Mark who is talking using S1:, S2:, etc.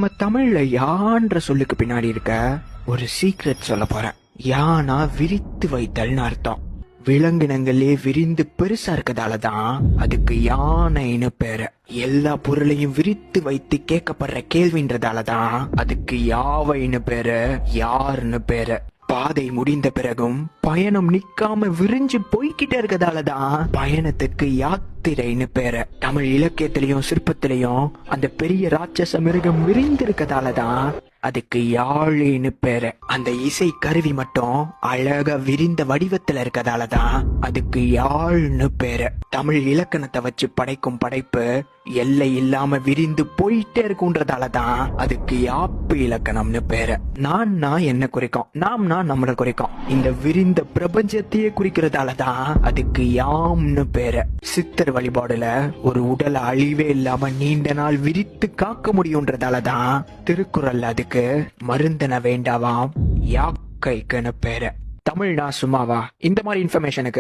S1: நம்ம தமிழ்ல யான்ற சொல்லுக்கு பின்னாடி இருக்க ஒரு சீக்ரெட் சொல்ல போறேன். யானா விரித்து வைத்தல்னு அர்த்தம். விலங்கினங்களே விரிந்து பெருசா இருக்கதாலதான் அதுக்கு யானைன்னு பேரு. எல்லா பொருளையும் விரித்து வைத்து கேட்கப்படுற கேள்வின்றதாலதான் அதுக்கு யாவைன்னு பேரு, யாருன்னு பேரு. பாதை முடிந்த பிறகும் பயணம் நிக்காம விரிஞ்சு போய்கிட்டே இருக்கதாலதான் பயணத்துக்கு யாத்திரைன்னு பேரு. தமிழ் இலக்கியத்திலையும் சிற்பத்திலையும் அந்த பெரிய ராட்சச மிருகம் விரிந்து இருக்கதாலதான் அதுக்கு யாழின்னு பேரு. அந்த இசை கருவி மட்டும் அழகா விரிந்த வடிவத்துல இருக்கதாலதான் அதுக்கு யாழ்னு பேரு. தமிழ் இலக்கணத்தை வச்சு படைக்கும் படைப்பு எல்லை இல்லாம விரிந்து போயிட்டே இருக்குன்றதாலதான் அதுக்கு யாப்பு இலக்கணம்னு பேரு. நான் என்ன குறிக்கும், நாம்னா நம்மள குறிக்கும். இந்த விரிந்த பிரபஞ்சத்தையே குறிக்கிறதாலதான் அதுக்கு யாம்னு பேரு. சித்தர் வழிபாடுல ஒரு உடல் அழிவே இல்லாம நீண்ட நாள் விரித்து காக்க முடியும்ன்றதாலதான் திருக்குறள் அதுக்கு மருந்தன வேண்டாவாம் யாக்கைக்குன்னு பேரு. தமிழ்னா சும்மாவா? இந்த மாதிரி இன்ஃபர்மேஷனுக்கு